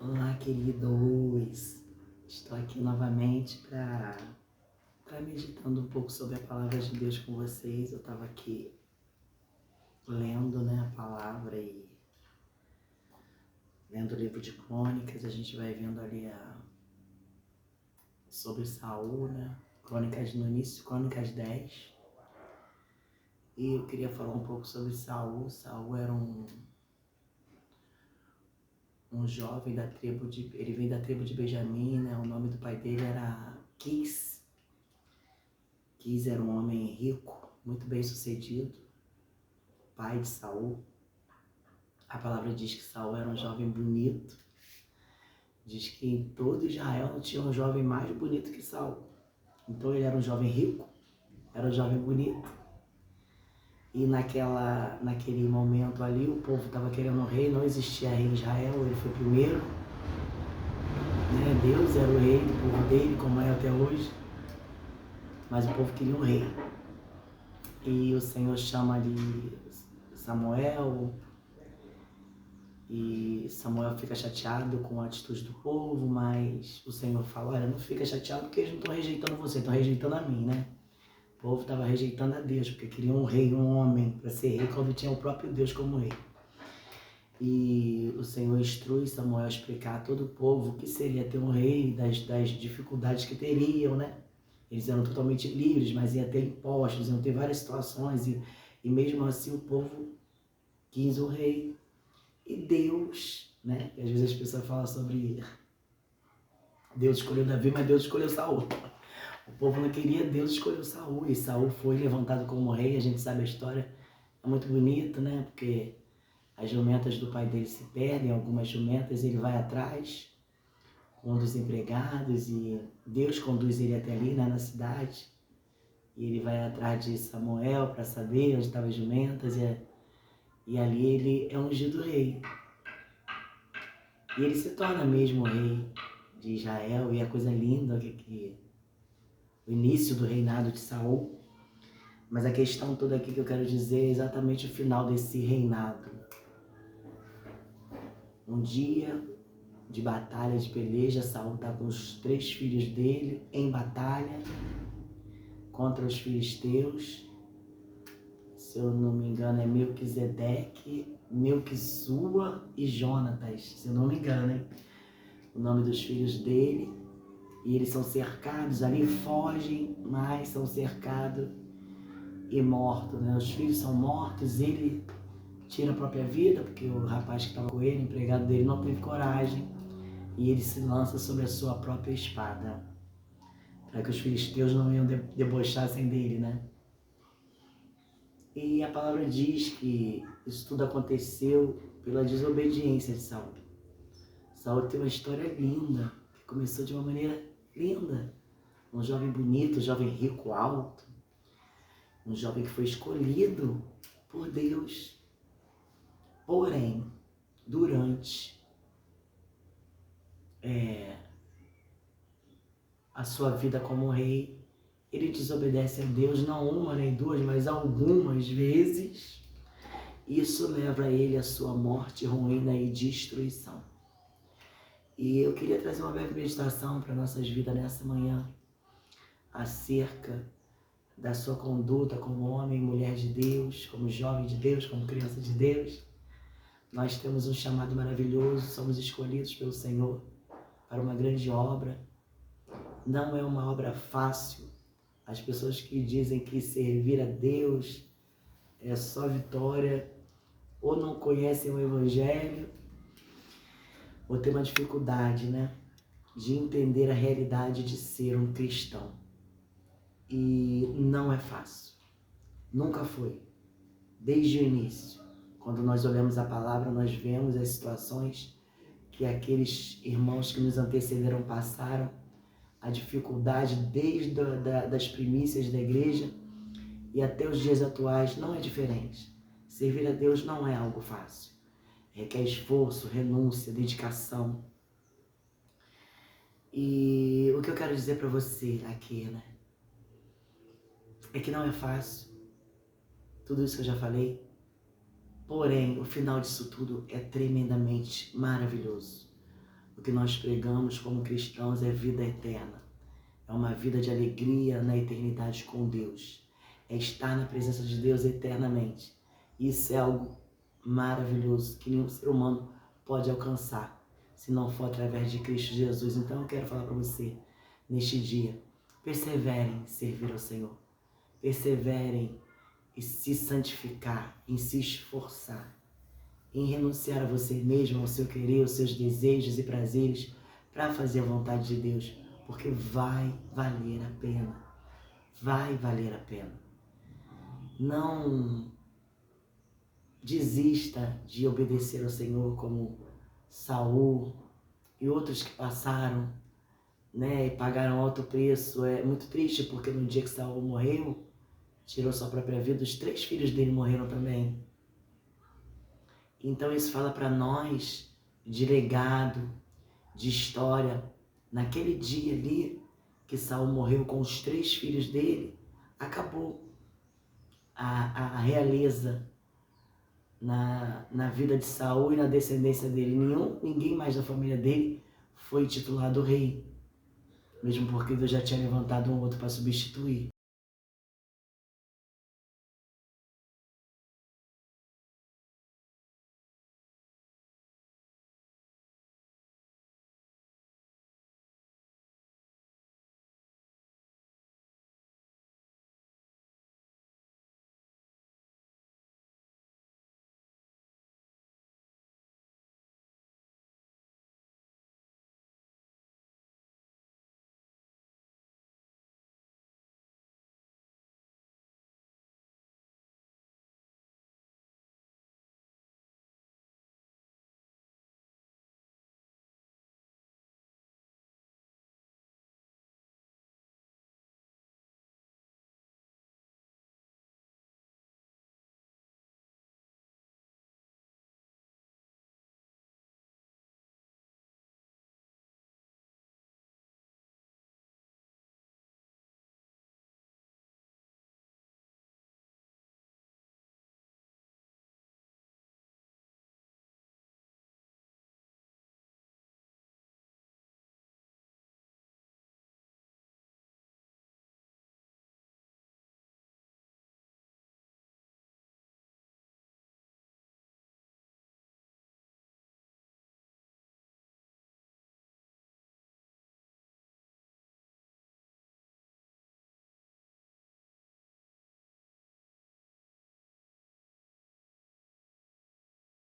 Olá, queridos! Estou aqui novamente para meditando um pouco sobre a palavra de Deus com vocês. Eu estava aqui lendo, a palavra e lendo o livro de Crônicas. A gente vai vendo ali sobre Saul, Crônicas no início, Crônicas 10. E eu queria falar um pouco sobre Saul. Saul era um jovem da tribo ele vem da tribo de Benjamim, O nome do pai dele era Quis. Quis era um homem rico, muito bem sucedido, pai de Saul. A palavra diz que Saul era um jovem bonito. Diz que em todo Israel não tinha um jovem mais bonito que Saul. Então ele era um jovem rico, era um jovem bonito. E naquele momento ali, o povo estava querendo um rei, não existia rei em Israel, ele foi primeiro. Deus era o rei do povo dele, como é até hoje. Mas o povo queria um rei. E o Senhor chama ali Samuel, e Samuel fica chateado com a atitude do povo, mas o Senhor fala, olha, não fica chateado porque eles não estão rejeitando você, estão rejeitando a mim, O povo estava rejeitando a Deus, porque queria um rei, um homem, para ser rei, quando tinha o próprio Deus como rei. E o Senhor instrui Samuel a explicar a todo o povo o que seria ter um rei, das dificuldades que teriam, Eles eram totalmente livres, mas ia ter impostos, iam ter várias situações, e mesmo assim o povo quis um rei. E Deus, que às vezes as pessoas falam sobre Deus escolheu Davi, mas Deus escolheu Saul. O povo não queria, Deus escolheu Saul, e Saul foi levantado como rei. A gente sabe a história, é muito bonito, Porque as jumentas do pai dele se perdem, algumas jumentas, ele vai atrás com um dos empregados e Deus conduz ele até ali, na cidade. E ele vai atrás de Samuel para saber onde estavam as jumentas, e ali ele é ungido rei. E ele se torna mesmo rei de Israel, e a coisa linda que o início do reinado de Saul. Mas a questão toda aqui que eu quero dizer é exatamente o final desse reinado. Um dia de batalha, de peleja, Saul está com os 3 filhos dele em batalha contra os filisteus. Se eu não me engano é Melquisedeque, Melquisua e Jonatas, se eu não me engano, o nome dos filhos dele. E eles são cercados, ali fogem, mas são cercados e mortos, Os filhos são mortos, ele tira a própria vida, porque o rapaz que estava com ele, o empregado dele, não teve coragem, e ele se lança sobre a sua própria espada, para que os filisteus não iam debochassem dele, E a palavra diz que isso tudo aconteceu pela desobediência de Saul. Saul tem uma história linda, que começou de uma maneira linda. Um jovem bonito, um jovem rico, alto, um jovem que foi escolhido por Deus. Porém, durante a sua vida como rei, ele desobedece a Deus não uma nem duas, mas algumas vezes. Isso leva ele à sua morte, ruína e destruição. E eu queria trazer uma breve meditação para nossas vidas nessa manhã, acerca da sua conduta como homem e mulher de Deus, como jovem de Deus, como criança de Deus. Nós temos um chamado maravilhoso, somos escolhidos pelo Senhor para uma grande obra. Não é uma obra fácil. As pessoas que dizem que servir a Deus é só vitória, ou não conhecem o Evangelho, ou tem uma dificuldade, de entender a realidade de ser um cristão. E não é fácil. Nunca foi. Desde o início. Quando nós olhamos a palavra, nós vemos as situações que aqueles irmãos que nos antecederam passaram, a dificuldade desde das primícias da igreja e até os dias atuais não é diferente. Servir a Deus não é algo fácil. Requer esforço, renúncia, dedicação. E o que eu quero dizer para você aqui, é que não é fácil. Tudo isso que eu já falei. Porém, o final disso tudo é tremendamente maravilhoso. O que nós pregamos como cristãos é vida eterna. É uma vida de alegria na eternidade com Deus. É estar na presença de Deus eternamente. Isso é algo maravilhoso que nenhum ser humano pode alcançar, se não for através de Cristo Jesus. Então eu quero falar para você, neste dia, perseverem em servir ao Senhor. Perseverem em se santificar, em se esforçar, em renunciar a você mesmo, ao seu querer, aos seus desejos e prazeres, para fazer a vontade de Deus, porque vai valer a pena. Vai valer a pena. Não desista de obedecer ao Senhor como Saul e outros que passaram, né, e pagaram alto preço. É muito triste porque no dia que Saul morreu, tirou sua própria vida, os 3 filhos dele morreram também. Então isso fala para nós de legado, de história. Naquele dia ali que Saul morreu com os 3 filhos dele, acabou a realeza na vida de Saul e na descendência dele. Ninguém mais da família dele foi titulado rei, mesmo porque Deus já tinha levantado um outro para substituir.